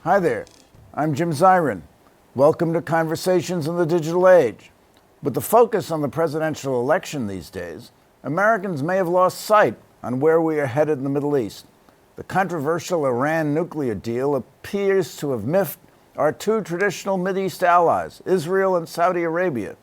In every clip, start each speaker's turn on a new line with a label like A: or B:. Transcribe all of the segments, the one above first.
A: Hi there, I'm Jim Zirin. Welcome to Conversations in the Digital Age. With the focus on the presidential election these days, Americans may have lost sight on where we are headed in the Middle East. The controversial Iran nuclear deal appears to have miffed our two traditional Mideast allies, Israel and Saudi Arabia.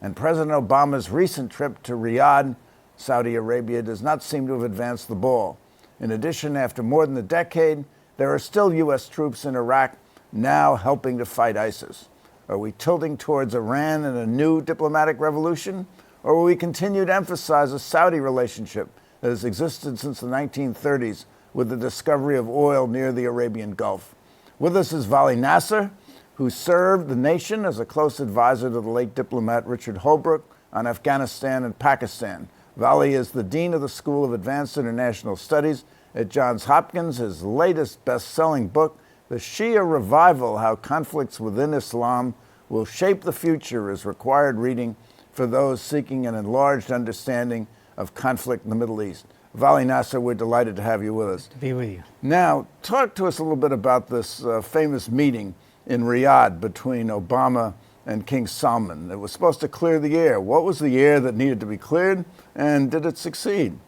A: And President Obama's recent trip to Riyadh, Saudi Arabia, does not seem to have advanced the ball. In addition, after more than a decade, there are still U.S. troops in Iraq now helping to fight ISIS. Are we tilting towards Iran and a new diplomatic revolution? Or will we continue to emphasize a Saudi relationship that has existed since the 1930s with the discovery of oil near the Arabian Gulf? With us is Vali Nasr, who served the nation as a close advisor to the late diplomat Richard Holbrooke on Afghanistan and Pakistan. Vali is the Dean of the School of Advanced International Studies at Johns Hopkins. His latest best-selling book, The Shia Revival: How Conflicts Within Islam Will Shape the Future, is required reading for those seeking an enlarged understanding of conflict in the Middle East. Vali Nasr, we're delighted to have you with us.
B: To be with you.
A: Now, talk to us a little bit about this famous meeting in Riyadh between Obama and King Salman. It was supposed to clear the air. What was the air that needed to be cleared, and did it succeed?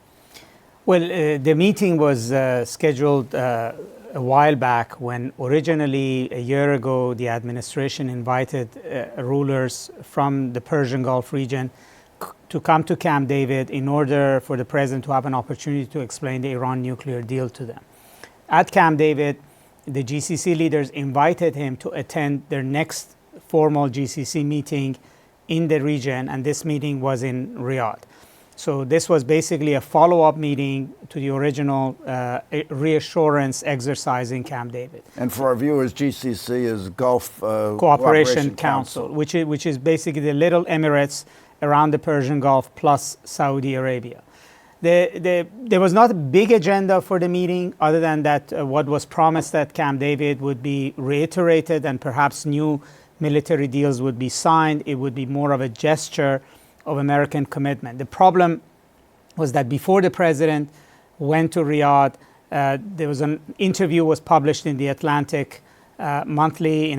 B: Well, the meeting was scheduled a while back when originally, a year ago, the administration invited rulers from the Persian Gulf region to come to Camp David in order for the president to have an opportunity to explain the Iran nuclear deal to them. At Camp David, the GCC leaders invited him to attend their next formal GCC meeting in the region, and this meeting was in Riyadh. So this was basically a follow-up meeting to the original reassurance exercise in Camp David.
A: And for our viewers, GCC is Gulf
B: Cooperation Council, which is basically the little emirates around the Persian Gulf plus Saudi Arabia. There was not a big agenda for the meeting other than that what was promised at Camp David would be reiterated and perhaps new military deals would be signed. It would be more of a gesture of American commitment. The problem was that before the president went to Riyadh, there was an interview was published in the Atlantic Monthly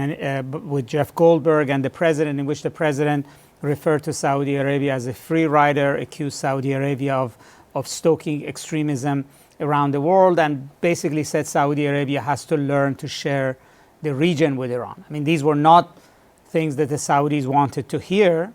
B: with Jeff Goldberg and the president, in which the president referred to Saudi Arabia as a free rider, accused Saudi Arabia of stoking extremism around the world, and basically said Saudi Arabia has to learn to share the region with Iran. I mean, these were not things that the Saudis wanted to hear,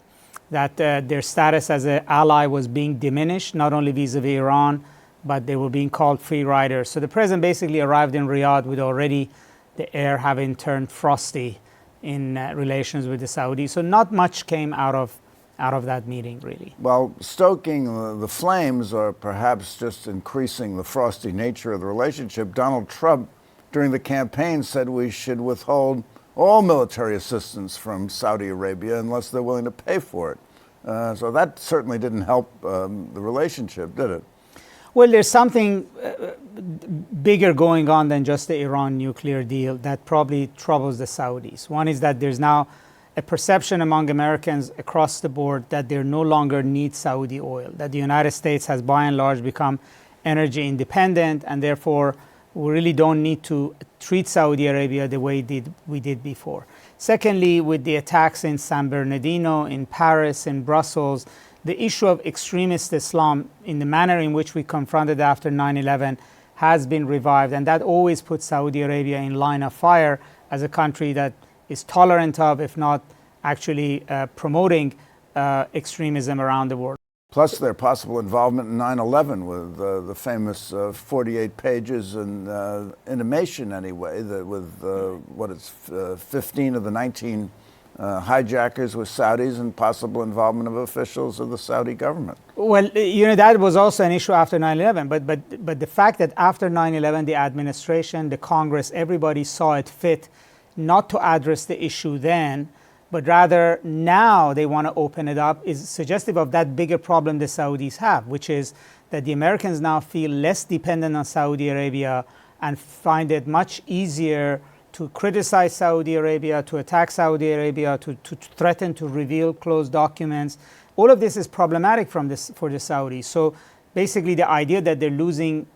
B: that their status as an ally was being diminished, not only vis-a-vis Iran, but they were being called free riders. So the president basically arrived in Riyadh with already the air having turned frosty in relations with the Saudis. So not much came out of that meeting, really.
A: Well, stoking the flames, or perhaps just increasing the frosty nature of the relationship, Donald Trump, during the campaign, said we should withhold all military assistance from Saudi Arabia unless they're willing to pay for it. So that certainly didn't help the relationship, did it?
B: Well, there's something bigger going on than just the Iran nuclear deal that probably troubles the Saudis. One is that there's now a perception among Americans across the board that they no longer need Saudi oil, that the United States has by and large become energy independent, and therefore we really don't need to treat Saudi Arabia the way we did before. Secondly, with the attacks in San Bernardino, in Paris, in Brussels, the issue of extremist Islam in the manner in which we confronted after 9/11 has been revived, and that always puts Saudi Arabia in line of fire as a country that is tolerant of, if not actually promoting extremism around the world.
A: Plus their possible involvement in 9/11 with the famous 48 pages and intimation, anyway, that with 15 of the 19 hijackers were Saudis and possible involvement of officials of the Saudi government.
B: Well, that was also an issue after 9/11. But the fact that after 9/11, the administration, the Congress, everybody saw it fit not to address the issue then, but rather now they want to open it up, is suggestive of that bigger problem the Saudis have, which is that the Americans now feel less dependent on Saudi Arabia and find it much easier to criticize Saudi Arabia, to attack Saudi Arabia, to threaten to reveal closed documents. All of this is problematic for the Saudis. So basically the idea that they're losing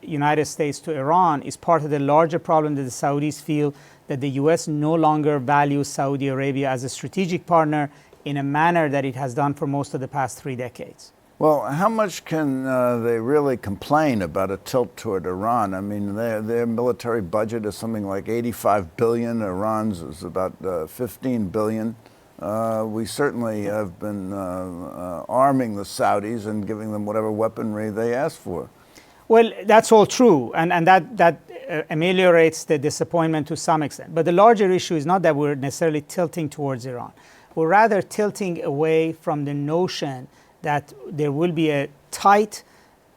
B: United States to Iran is part of the larger problem that the Saudis feel that the U.S. no longer values Saudi Arabia as a strategic partner in a manner that it has done for most of the past 3 decades.
A: Well, how much can they really complain about a tilt toward Iran? I mean, their military budget is something like $85 billion. Iran's is about $15 billion. We certainly have been arming the Saudis and giving them whatever weaponry they ask for.
B: Well, that's all true, and that ameliorates the disappointment to some extent. But the larger issue is not that we're necessarily tilting towards Iran. We're rather tilting away from the notion that there will be a tight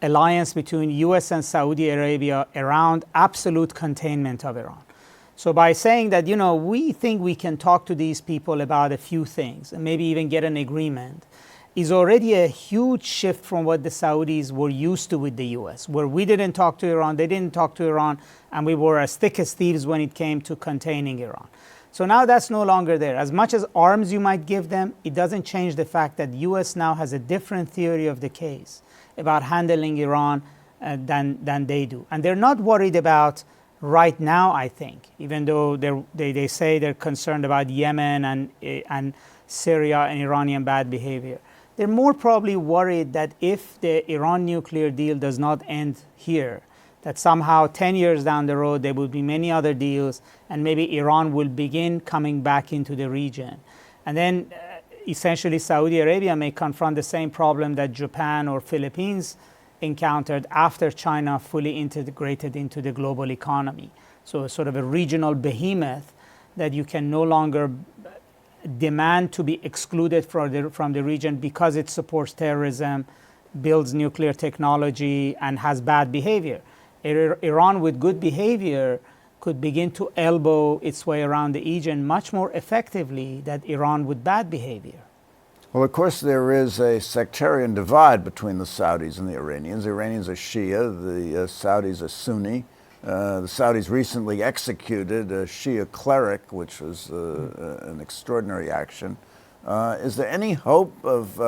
B: alliance between U.S. and Saudi Arabia around absolute containment of Iran. So by saying that, we think we can talk to these people about a few things and maybe even get an agreement is already a huge shift from what the Saudis were used to with the U.S., where we didn't talk to Iran, they didn't talk to Iran, and we were as thick as thieves when it came to containing Iran. So now that's no longer there. As much as arms you might give them, it doesn't change the fact that the U.S. now has a different theory of the case about handling Iran than they do. And they're not worried about right now, I think, even though they say they're concerned about Yemen and Syria and Iranian bad behavior. They're more probably worried that if the Iran nuclear deal does not end here, that somehow 10 years down the road there will be many other deals and maybe Iran will begin coming back into the region. And then essentially Saudi Arabia may confront the same problem that Japan or Philippines encountered after China fully integrated into the global economy. So sort of a regional behemoth that you can no longer demand to be excluded from the region because it supports terrorism, builds nuclear technology, and has bad behavior. Iran with good behavior could begin to elbow its way around the region much more effectively than Iran with bad behavior.
A: Well, of course, there is a sectarian divide between the Saudis and the Iranians. The Iranians are Shia, the Saudis are Sunni. The Saudis recently executed a Shia cleric, which was an extraordinary action. Is there any hope of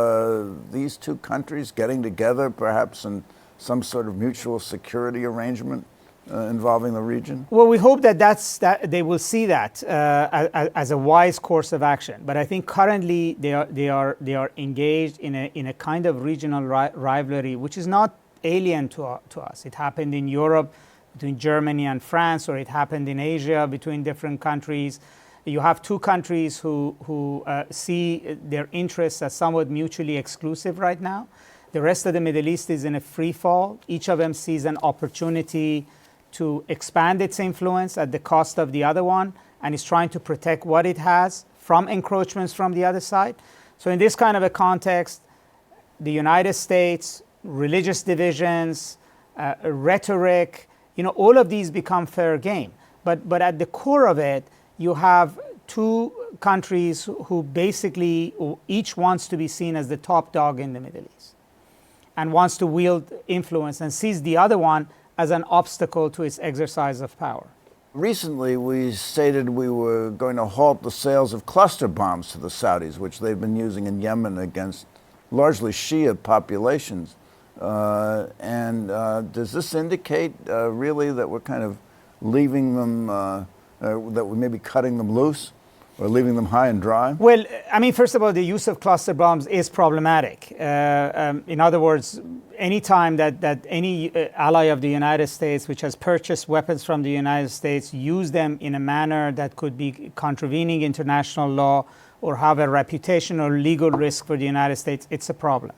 A: these two countries getting together, perhaps in some sort of mutual security arrangement involving the region?
B: Well, we hope that they will see that as a wise course of action. But I think currently they are engaged in a kind of regional rivalry, which is not alien to us. It happened in Europe between Germany and France, or it happened in Asia between different countries. You have two countries who see their interests as somewhat mutually exclusive right now. The rest of the Middle East is in a free fall. Each of them sees an opportunity to expand its influence at the cost of the other one, and is trying to protect what it has from encroachments from the other side. So in this kind of a context, the United States, religious divisions, rhetoric, all of these become fair game. But at the core of it, you have two countries who basically each wants to be seen as the top dog in the Middle East and wants to wield influence and sees the other one as an obstacle to its exercise of power.
A: Recently, we stated we were going to halt the sales of cluster bombs to the Saudis, which they've been using in Yemen against largely Shia populations. Does this indicate really that we're kind of leaving them, that we may be cutting them loose or leaving them high and dry?
B: Well, I mean, first of all, the use of cluster bombs is problematic. In other words, any time that any ally of the United States which has purchased weapons from the United States use them in a manner that could be contravening international law or have a reputational or legal risk for the United States, it's a problem.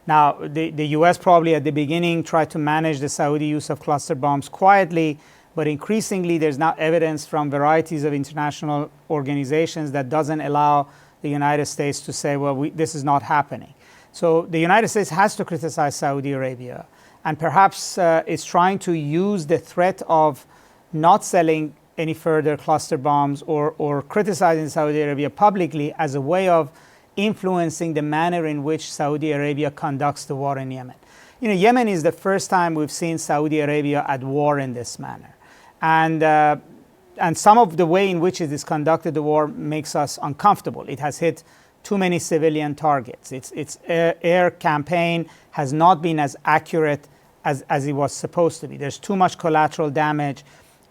B: Now, the U.S. probably at the beginning tried to manage the Saudi use of cluster bombs quietly, But increasingly, there's now evidence from varieties of international organizations that doesn't allow the United States to say, well, this is not happening. So the United States has to criticize Saudi Arabia, and perhaps is trying to use the threat of not selling any further cluster bombs or criticizing Saudi Arabia publicly as a way of influencing the manner in which Saudi Arabia conducts the war in Yemen. You know, Yemen is the first time we've seen Saudi Arabia at war in this manner. And some of the way in which it has conducted the war makes us uncomfortable. It has hit too many civilian targets. Its air campaign has not been as accurate as it was supposed to be. There's too much collateral damage,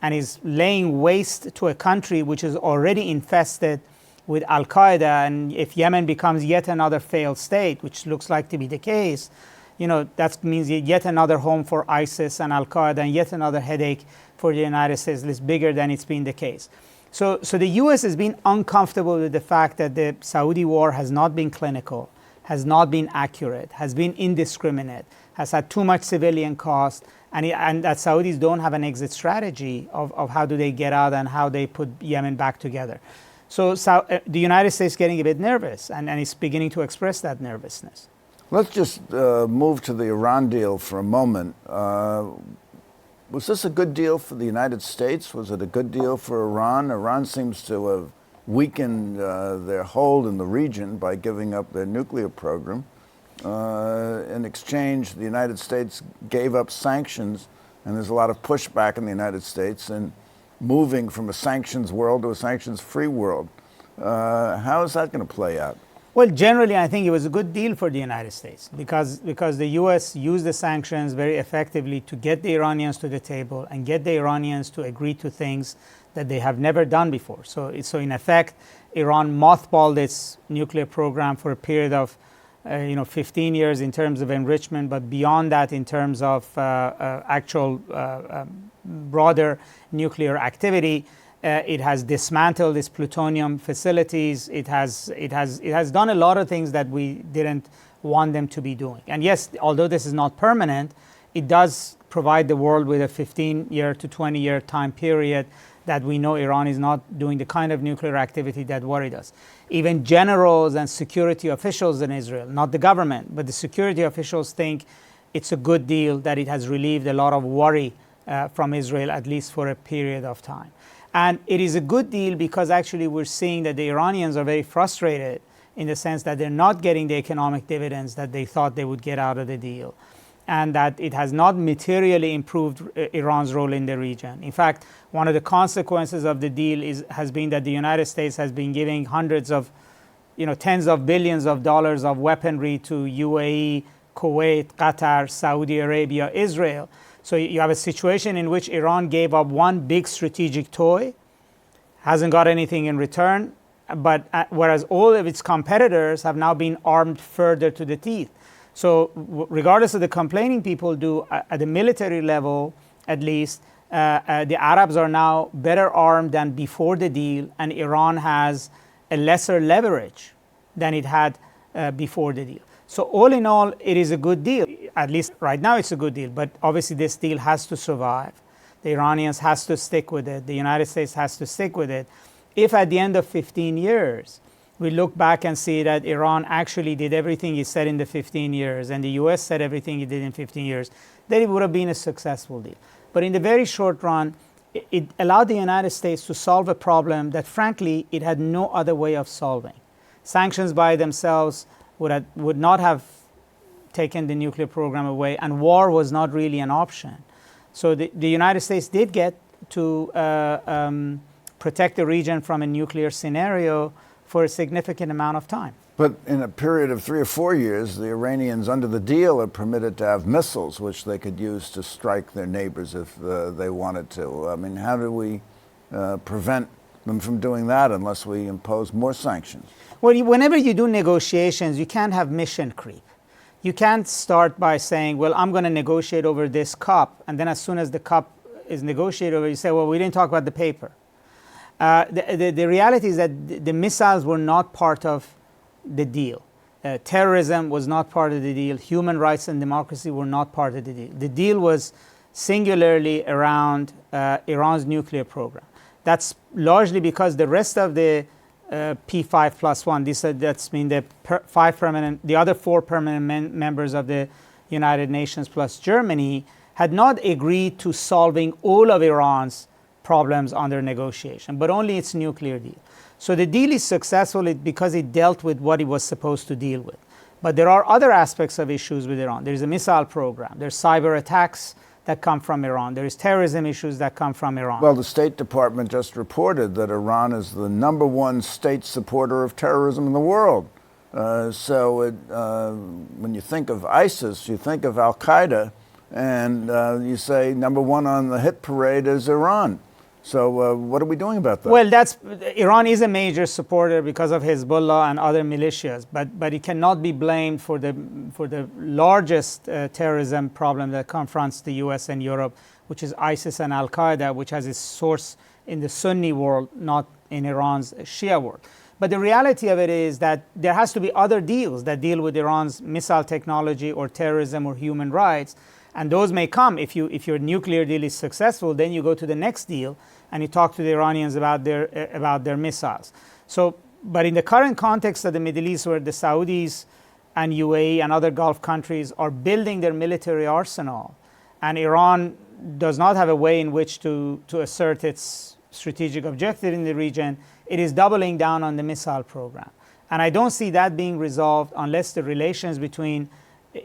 B: and is laying waste to a country which is already infested with Al-Qaeda. And if Yemen becomes yet another failed state, which looks like to be the case, you know, that means yet another home for ISIS and Al-Qaeda, and yet another headache for the United States. It's bigger than it's been the case. So the U.S. has been uncomfortable with the fact that the Saudi war has not been clinical, has not been accurate, has been indiscriminate, has had too much civilian cost, and that Saudis don't have an exit strategy of how do they get out and how they put Yemen back together. So the United States is getting a bit nervous, and it's beginning to express that nervousness.
A: Let's just move to the Iran deal for a moment. Was this a good deal for the United States? Was it a good deal for Iran? Iran seems to have weakened their hold in the region by giving up their nuclear program. In exchange, the United States gave up sanctions, and there's a lot of pushback in the United States in moving from a sanctions world to a sanctions-free world. How is that going to play out?
B: Well, generally, I think it was a good deal for the United States because the U.S. used the sanctions very effectively to get the Iranians to the table and get the Iranians to agree to things that they have never done before. So in effect, Iran mothballed its nuclear program for a period of 15 years in terms of enrichment, but beyond that in terms of actual broader nuclear activity. It has dismantled its plutonium facilities. It has done a lot of things that we didn't want them to be doing. And yes, although this is not permanent, it does provide the world with a 15-year to 20-year time period that we know Iran is not doing the kind of nuclear activity that worried us. Even generals and security officials in Israel, not the government, but the security officials think it's a good deal, that it has relieved a lot of worry from Israel, at least for a period of time. And it is a good deal because actually we're seeing that the Iranians are very frustrated in the sense that they're not getting the economic dividends that they thought they would get out of the deal, and that it has not materially improved Iran's role in the region. In fact, one of the consequences of the deal has been that the United States has been giving tens of billions of dollars of weaponry to UAE, Kuwait, Qatar, Saudi Arabia, Israel. So you have a situation in which Iran gave up one big strategic toy, hasn't got anything in return, but whereas all of its competitors have now been armed further to the teeth. So regardless of the complaining people do, at the military level at least, the Arabs are now better armed than before the deal, and Iran has a lesser leverage than it had before the deal. So all in all, it is a good deal. At least right now it's a good deal, but obviously this deal has to survive. The Iranians has to stick with it. The United States has to stick with it. If at the end of 15 years, we look back and see that Iran actually did everything it said in the 15 years, and the US said everything it did in 15 years, then it would have been a successful deal. But in the very short run, it allowed the United States to solve a problem that frankly, it had no other way of solving. Sanctions by themselves would not have taken the nuclear program away, and war was not really an option. So the United States did get to protect the region from a nuclear scenario for a significant amount of time.
A: But in a period of 3 or 4 years, the Iranians, under the deal, are permitted to have missiles, which they could use to strike their neighbors if they wanted to. I mean, how do we prevent them from doing that unless we impose more sanctions?
B: Well, whenever you do negotiations, you can't have mission creep. You can't start by saying, well, I'm going to negotiate over this cup, and then as soon as the cup is negotiated over, you say, well, we didn't talk about the paper. The reality is that the missiles were not part of the deal. Terrorism was not part of the deal. Human rights and democracy were not part of the deal. The deal was singularly around Iran's nuclear program. That's largely because the rest of the P5+1, that's mean the other four permanent members of the United Nations plus Germany had not agreed to solving all of Iran's problems under negotiation, but only its nuclear deal. So the deal is successful because it dealt with what it was supposed to deal with. But there are other aspects of issues with Iran. There's a missile program. There's cyber attacks that come from Iran. There is terrorism issues that come from Iran.
A: Well, the State Department just reported that Iran is the #1 state supporter of terrorism in the world. When you think of ISIS, you think of Al-Qaeda, and you say #1 on the hit parade is Iran. So what are we doing about that?
B: Well, Iran is a major supporter because of Hezbollah and other militias, but it cannot be blamed for the largest terrorism problem that confronts the U.S. and Europe, which is ISIS and Al-Qaeda, which has its source in the Sunni world, not in Iran's Shia world. But the reality of it is that there has to be other deals that deal with Iran's missile technology or terrorism or human rights. And those may come if your nuclear deal is successful. Then you go to the next deal and you talk to the Iranians about their missiles. So, but in the current context of the Middle East, where the Saudis and UAE and other Gulf countries are building their military arsenal, and Iran does not have a way in which to assert its strategic objective in the region, it is doubling down on the missile program. And I don't see that being resolved unless the relations between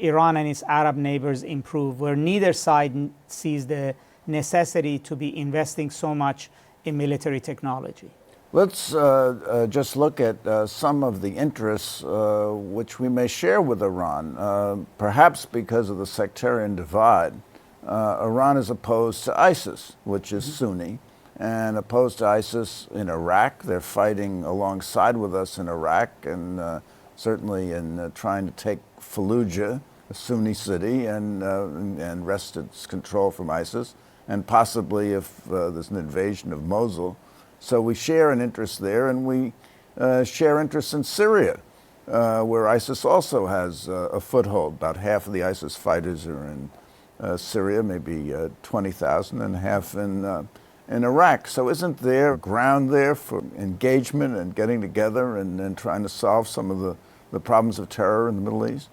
B: Iran and its Arab neighbors improve, where neither side sees the necessity to be investing so much in military technology.
A: Let's just look at some of the interests which we may share with Iran. Perhaps because of the sectarian divide, Iran is opposed to ISIS, which is Sunni, and opposed to ISIS in Iraq. They're fighting alongside with us in Iraq, and certainly in trying to take Fallujah, a Sunni city, and wrest its control from ISIS, and possibly if there's an invasion of Mosul. So we share an interest there, and we share interests in Syria, where ISIS also has a foothold. About half of the ISIS fighters are in Syria, maybe 20,000, and half in Iraq. So isn't there ground there for engagement and getting together and trying to solve some of the problems of terror in the Middle East?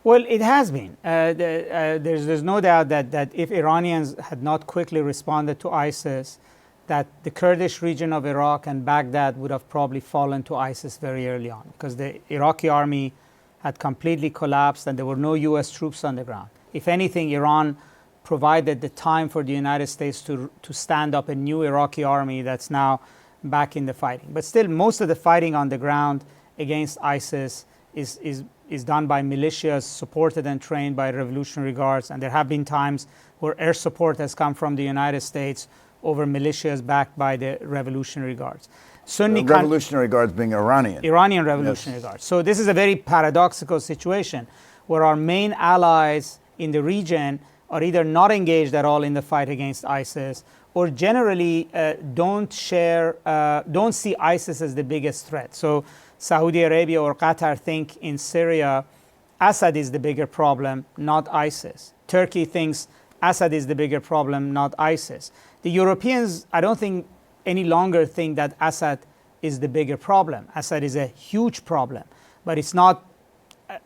B: Well, it has been. There's no doubt that if Iranians had not quickly responded to ISIS, that the Kurdish region of Iraq and Baghdad would have probably fallen to ISIS very early on, because the Iraqi army had completely collapsed and there were no U.S. troops on the ground. If anything, Iran provided the time for the United States to stand up a new Iraqi army that's now back in the fighting. But still, most of the fighting on the ground against ISIS is done by militias supported and trained by Revolutionary Guards, and there have been times where air support has come from the United States over militias backed by the Revolutionary Guards.
A: Revolutionary Guards being Iranian.
B: Iranian Revolutionary Guards. So this is a very paradoxical situation where our main allies in the region are either not engaged at all in the fight against ISIS, or generally don't see ISIS as the biggest threat. So Saudi Arabia or Qatar think in Syria, Assad is the bigger problem, not ISIS. Turkey thinks Assad is the bigger problem, not ISIS. The Europeans, I don't think any longer think that Assad is the bigger problem. Assad is a huge problem, but it's not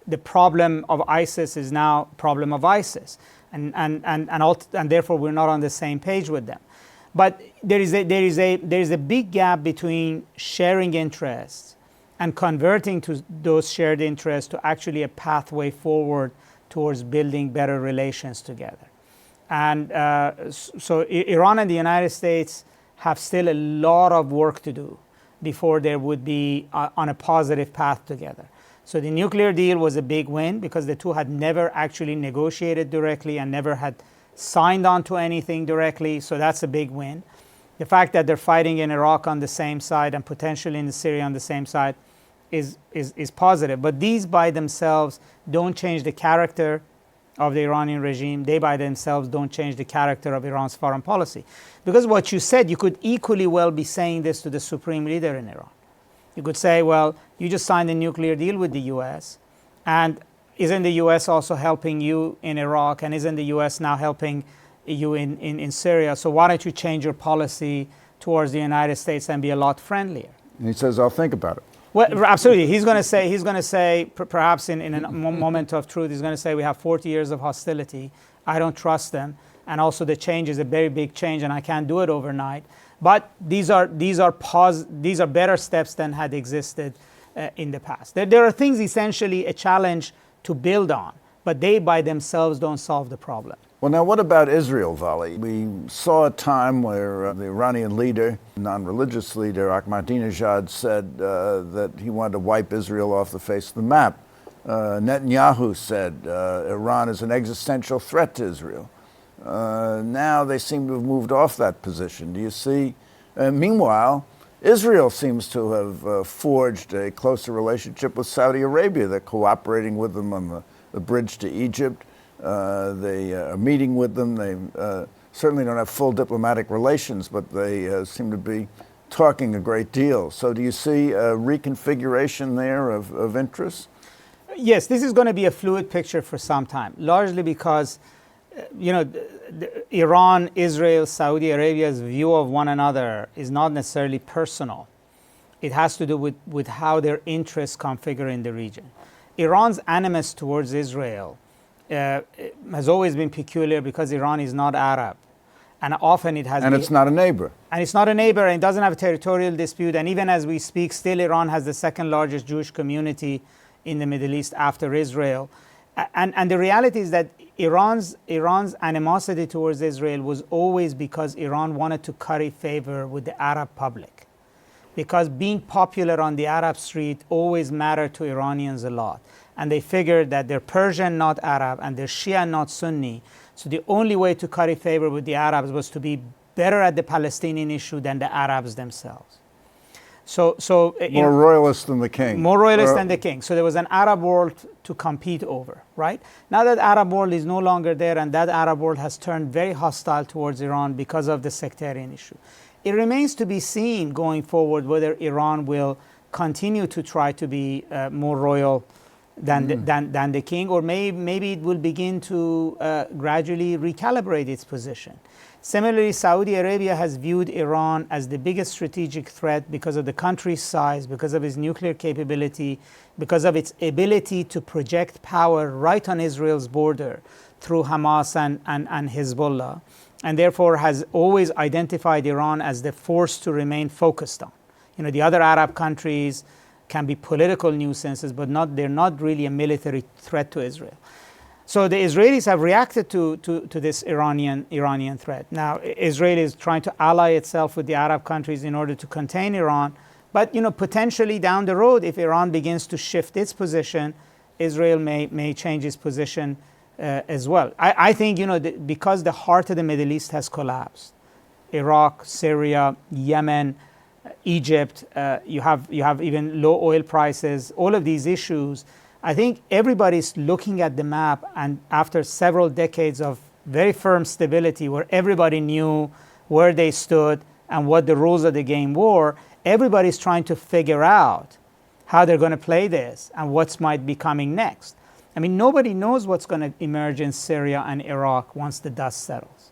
B: the problem of ISIS is now problem of ISIS, and therefore we're not on the same page with them. But there is a big gap between sharing interests and converting to those shared interests to actually a pathway forward towards building better relations together. And so Iran and the United States have still a lot of work to do before there would be on a positive path together. So the nuclear deal was a big win because the two had never actually negotiated directly and never had signed on to anything directly. So that's a big win. The fact that they're fighting in Iraq on the same side and potentially in Syria on the same side is positive. But these by themselves don't change the character of the Iranian regime. They by themselves don't change the character of Iran's foreign policy. Because what you said, you could equally well be saying this to the supreme leader in Iran. You could say, well, you just signed a nuclear deal with the U.S., and isn't the U.S. also helping you in Iraq, and isn't the U.S. now helping you in Syria. So why don't you change your policy towards the United States and be a lot friendlier?
A: And he says, I'll think about it.
B: Well, absolutely. He's going to say, perhaps in a moment of truth, he's going to say we have 40 years of hostility. I don't trust them. And also the change is a very big change and I can't do it overnight. But these are better steps than had existed in the past. There are things essentially a challenge to build on, but they by themselves don't solve the problem.
A: Well, now, what about Israel, Vali? We saw a time where the Iranian leader, non-religious leader, Ahmadinejad, said that he wanted to wipe Israel off the face of the map. Netanyahu said Iran is an existential threat to Israel. Now they seem to have moved off that position. Do you see? Meanwhile, Israel seems to have forged a closer relationship with Saudi Arabia. They're cooperating with them on the bridge to Egypt. They are meeting with them. They certainly don't have full diplomatic relations, but they seem to be talking a great deal. So do you see a reconfiguration there of interest?
B: Yes, this is going to be a fluid picture for some time, largely because Iran, Israel, Saudi Arabia's view of one another is not necessarily personal. It has to do with how their interests configure in the region. Iran's animus towards Israel has always been peculiar because Iran is not Arab. And often it has...
A: And it's not a neighbor.
B: And it's not a neighbor, and it doesn't have a territorial dispute. And even as we speak, still Iran has the second largest Jewish community in the Middle East after Israel. And the reality is that Iran's animosity towards Israel was always because Iran wanted to curry favor with the Arab public. Because being popular on the Arab street always mattered to Iranians a lot. And they figured that they're Persian, not Arab, and they're Shia, not Sunni. So the only way to curry favor with the Arabs was to be better at the Palestinian issue than the Arabs themselves.
A: More royalist than the king.
B: More royalist than the king. So there was an Arab world to compete over, right? Now that Arab world is no longer there, and that Arab world has turned very hostile towards Iran because of the sectarian issue. It remains to be seen going forward whether Iran will continue to try to be more royal than the king, or maybe it will begin to gradually recalibrate its position. Similarly, Saudi Arabia has viewed Iran as the biggest strategic threat because of the country's size, because of its nuclear capability, because of its ability to project power right on Israel's border through Hamas and Hezbollah, and therefore has always identified Iran as the force to remain focused on. The other Arab countries can be political nuisances, but they're not really a military threat to Israel. So the Israelis have reacted to this Iranian threat. Now, Israel is trying to ally itself with the Arab countries in order to contain Iran. But potentially down the road, if Iran begins to shift its position, Israel may change its position as well. I think because the heart of the Middle East has collapsed, Iraq, Syria, Yemen, Egypt, you have even low oil prices, all of these issues. I think everybody's looking at the map, and after several decades of very firm stability where everybody knew where they stood and what the rules of the game were, everybody's trying to figure out how they're going to play this and what might be coming next. I mean, nobody knows what's going to emerge in Syria and Iraq once the dust settles.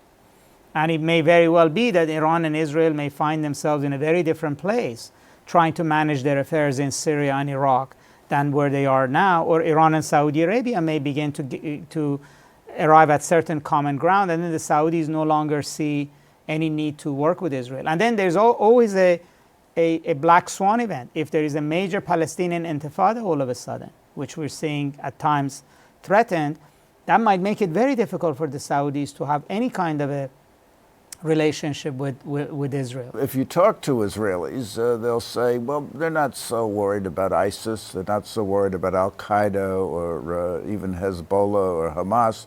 B: And it may very well be that Iran and Israel may find themselves in a very different place trying to manage their affairs in Syria and Iraq than where they are now, or Iran and Saudi Arabia may begin to arrive at certain common ground, and then the Saudis no longer see any need to work with Israel. And then there's always a black swan event. If there is a major Palestinian intifada all of a sudden, which we're seeing at times threatened, that might make it very difficult for the Saudis to have any kind of a relationship with Israel.
A: If you talk to Israelis, they'll say, well, they're not so worried about ISIS, they're not so worried about Al-Qaeda or even Hezbollah or Hamas,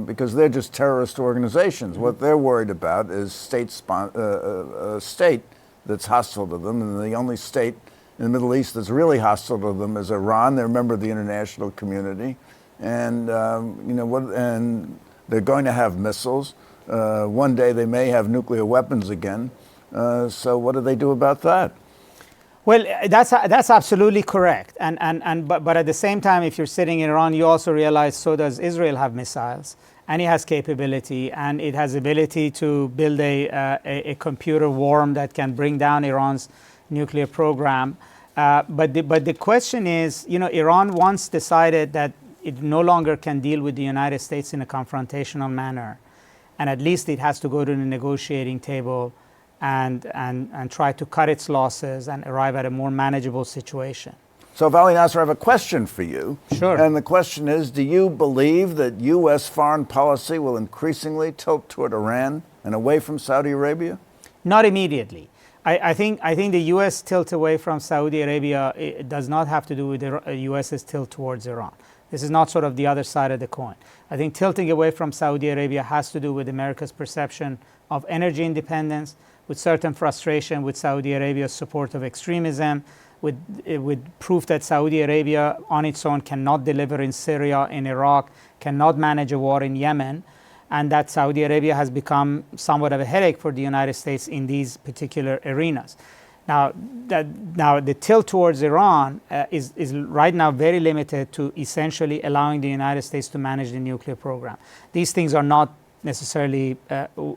A: because they're just terrorist organizations. Mm-hmm. What they're worried about is a state that's hostile to them, and the only state in the Middle East that's really hostile to them is Iran. They're a member of the international community, and and they're going to have missiles. One day they may have nuclear weapons again. So what do they do about that?
B: Well, that's absolutely correct. But at the same time, if you're sitting in Iran, you also realize so does Israel have missiles. and it has capability, and it has ability to build a computer worm that can bring down Iran's nuclear program. But the question is, Iran once decided that it no longer can deal with the United States in a confrontational manner, and at least it has to go to the negotiating table and try to cut its losses and arrive at a more manageable situation.
A: So, Vali Nasr, I have a question for you.
B: Sure.
A: And the question is, do you believe that U.S. foreign policy will increasingly tilt toward Iran and away from Saudi Arabia?
B: Not immediately. I think the U.S. tilt away from Saudi Arabia, it does not have to do with the U.S.'s tilt towards Iran. This is not sort of the other side of the coin. I think tilting away from Saudi Arabia has to do with America's perception of energy independence, with certain frustration with Saudi Arabia's support of extremism, with proof that Saudi Arabia on its own cannot deliver in Syria, in Iraq, cannot manage a war in Yemen, and that Saudi Arabia has become somewhat of a headache for the United States in these particular arenas. Now the tilt towards Iran is right now very limited to essentially allowing the United States to manage the nuclear program. These things are not necessarily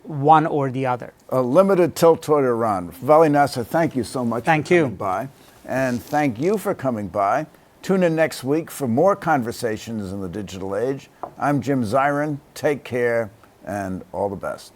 B: one or the other.
A: A limited tilt toward Iran. Vali Nasr, thank you so much for coming by. And thank you for coming by. Tune in next week for more conversations in the digital age. I'm Jim Zirin. Take care and all the best.